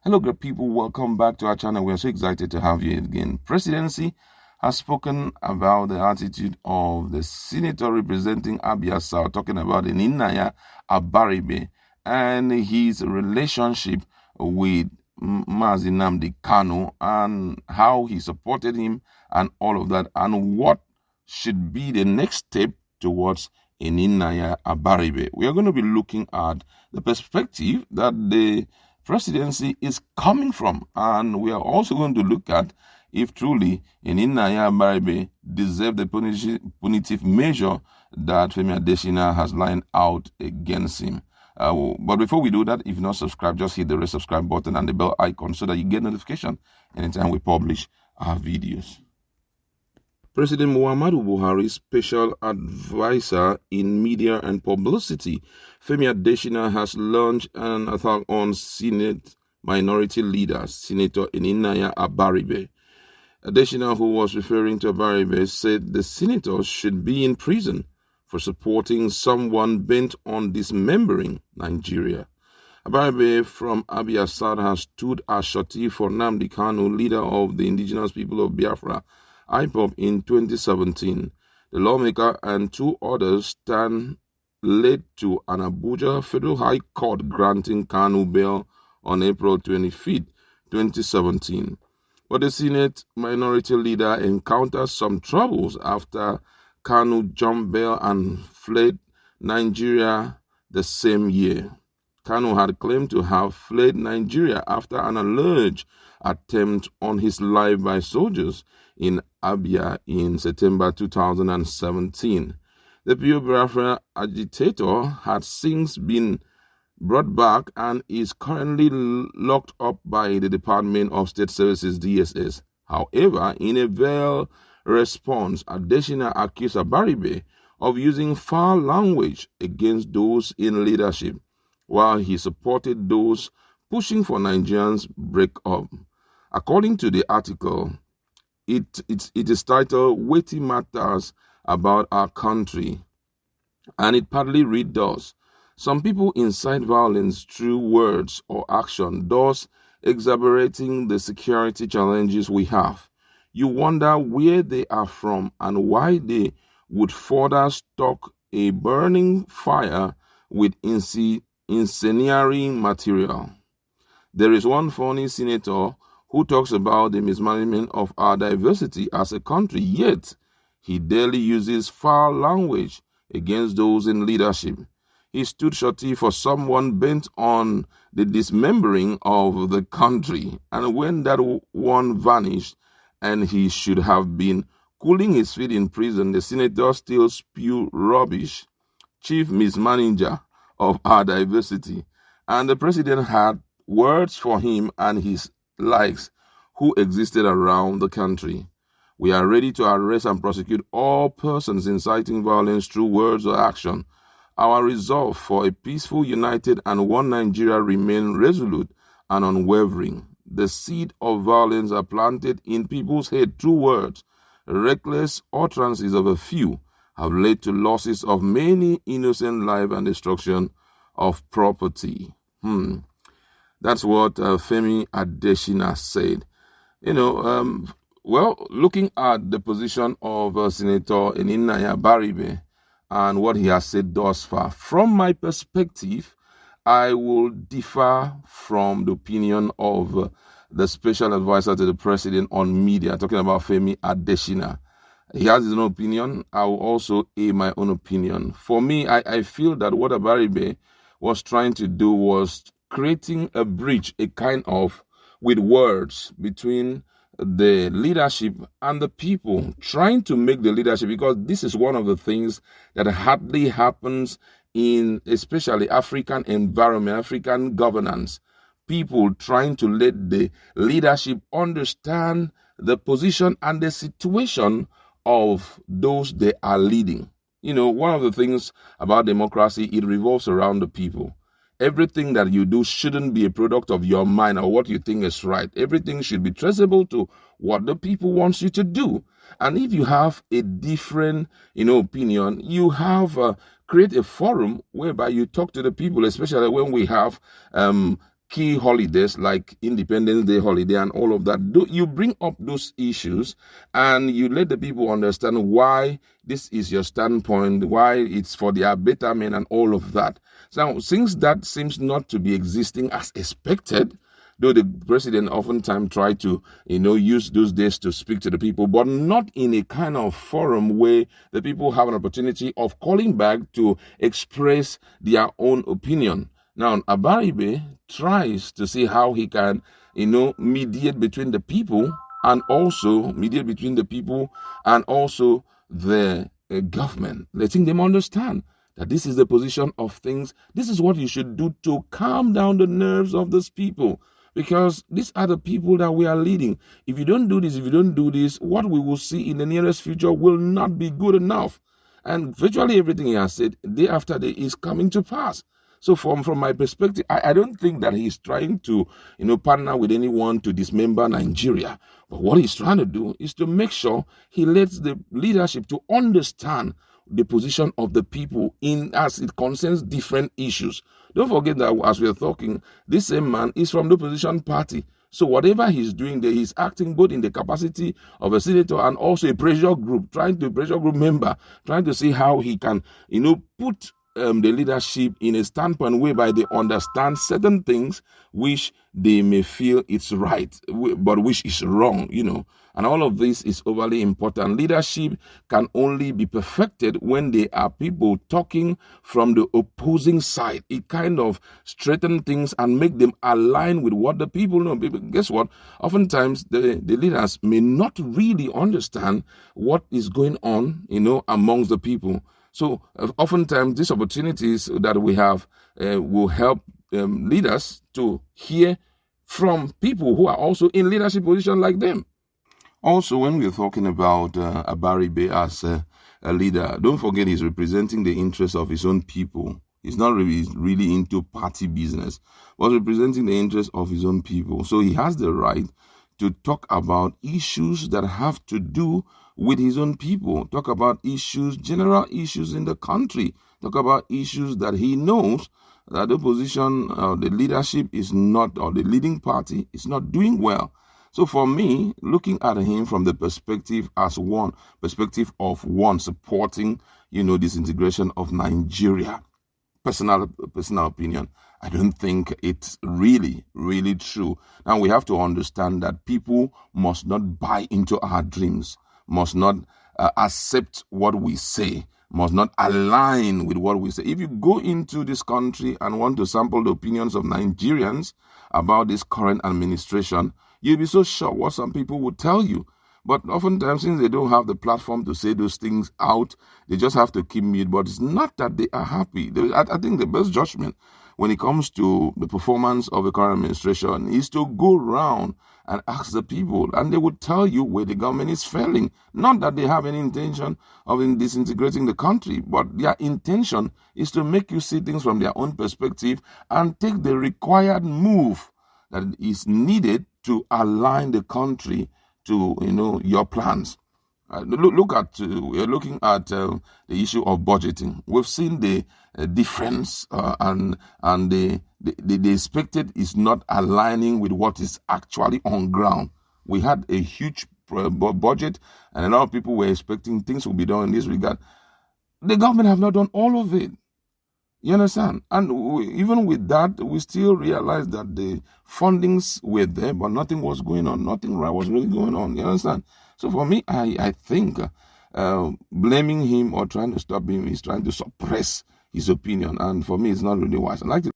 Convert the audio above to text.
Hello, great people. Welcome back to our channel. We are so excited to have you again. Presidency has spoken about the attitude of the senator representing Abia South, talking about Ininaya Abaribe and his relationship with Mazi Nnamdi Kanu and how he supported him and all of that, and what should be the next step towards Ininaya Abaribe. We are going to be looking at the perspective that the presidency is coming from, and we are also going to look at if truly Ininaya Abaribe deserves the punitive measure that Femi Adesina has lined out against him. But before we do that, if you're not subscribed, just hit the red subscribe button and the bell icon so that you get notification anytime we publish our videos. President Muhammadu Buhari's special advisor in media and publicity, Femi Adesina, has launched an attack on Senate minority leader, Senator Ininaya Abaribe. Adesina, who was referring to Abaribe, said the senator should be in prison for supporting someone bent on dismembering Nigeria. Abaribe from Abia South has stood as shorty for Nnamdi Kanu, leader of the indigenous people of Biafra, IPOB, in 2017. The lawmaker and two others stand led to an Abuja Federal High Court granting Kanu bail on April 25, 2017. But the Senate minority leader encountered some troubles after Kanu jumped bail and fled Nigeria the same year. Kanu had claimed to have fled Nigeria after an alleged attempt on his life by soldiers in Abia in September 2017. The Biafra agitator had since been brought back and is currently locked up by the Department of State Services (DSS). However, in a veiled response, Adesina accused Abaribe of using foul language against those in leadership, while he supported those pushing for Nigerians' breakup. According to the article, it is titled "Weighty Matters About Our Country," and it partly reads thus: some people incite violence through words or action, thus exacerbating the security challenges we have. You wonder where they are from and why they would further stoke a burning fire with incendiary material. There is one funny senator who talks about the mismanagement of our diversity as a country, yet he daily uses foul language against those in leadership. He stood shorty for someone bent on the dismembering of the country, and when that one vanished and he should have been cooling his feet in prison, the senator still spewed rubbish, chief mismanager of our diversity, and the president had words for him and his likes who existed around the country. We are ready to arrest and prosecute all persons inciting violence through words or action. Our resolve for a peaceful, united, and one Nigeria remain resolute and unwavering. The seed of violence are planted in people's head through words. Reckless utterances of a few have led to losses of many innocent lives and destruction of property. That's what Femi Adesina said. Looking at the position of Senator Ininaya Abaribe and what he has said thus far, from my perspective, I will differ from the opinion of the special advisor to the president on media, talking about Femi Adesina. He has his own opinion. I will also add my own opinion. For me, I feel that what Abaribe was trying to do was creating a bridge, a kind of, with words between the leadership and the people, trying to make the leadership, because this is one of the things that hardly happens in especially African environment, African governance. People trying to let the leadership understand the position and the situation of those they are leading. One of the things about democracy, it revolves around the people. Everything that you do shouldn't be a product of your mind or what you think is right. Everything should be traceable to what the people want you to do. And if you have a different, opinion, you have create a forum whereby you talk to the people, especially when we have key holidays like Independence Day holiday and all of that. You bring up those issues and you let the people understand why this is your standpoint, why it's for their betterment and all of that. So since that seems not to be existing as expected, though the president oftentimes try to, use those days to speak to the people, but not in a kind of forum where the people have an opportunity of calling back to express their own opinion. Now, Abaribe tries to see how he can, mediate between the people and also the government, letting them understand that this is the position of things. This is what you should do to calm down the nerves of those people, because these are the people that we are leading. If you don't do this, what we will see in the nearest future will not be good enough. And virtually everything he has said day after day is coming to pass. So from my perspective, I don't think that he's trying to, partner with anyone to dismember Nigeria. But what he's trying to do is to make sure he lets the leadership to understand the position of the people as it concerns different issues. Don't forget that as we're talking, this same man is from the opposition party. So whatever he's doing there, he's acting both in the capacity of a senator and also a pressure group member, trying to see how he can, put the leadership in a standpoint whereby they understand certain things which they may feel it's right, but which is wrong, And all of this is overly important. Leadership can only be perfected when there are people talking from the opposing side. It kind of straightens things and make them align with what the people know. Guess what? Oftentimes, the leaders may not really understand what is going on, amongst the people. So oftentimes these opportunities that we have will help leaders to hear from people who are also in leadership position like them. Also, when we're talking about Abaribe as a leader, don't forget he's representing the interests of his own people. He's not really into party business, but representing the interests of his own people. So he has the right to talk about issues that have to do with his own people, talk about issues, general issues in the country, talk about issues that he knows that the opposition, the leadership is not, or the leading party is not doing well. So for me, looking at him from the perspective of one supporting, disintegration of Nigeria, personal opinion, I don't think it's really, really true. Now we have to understand that people must not buy into our dreams, must not accept what we say, must not align with what we say. If you go into this country and want to sample the opinions of Nigerians about this current administration, you'll be so shocked what some people will tell you. But oftentimes, since they don't have the platform to say those things out, they just have to keep mute. But it's not that they are happy. I think the best judgment when it comes to the performance of the current administration is to go around and ask the people, and they would tell you where the government is failing. Not that they have any intention of disintegrating the country, but their intention is to make you see things from their own perspective and take the required move that is needed to align the country to your plans. We're looking at the issue of budgeting. We've seen the difference and the expected is not aligning with what is actually on ground. We had a huge budget, and a lot of people were expecting things will be done in this regard. The government have not done all of it. You understand? And even with that, we still realize that the fundings were there, but nothing was going on. Nothing right was really going on. You understand? So for me, I think blaming him or trying to stop him is trying to suppress his opinion. And for me, it's not really wise. I'd like to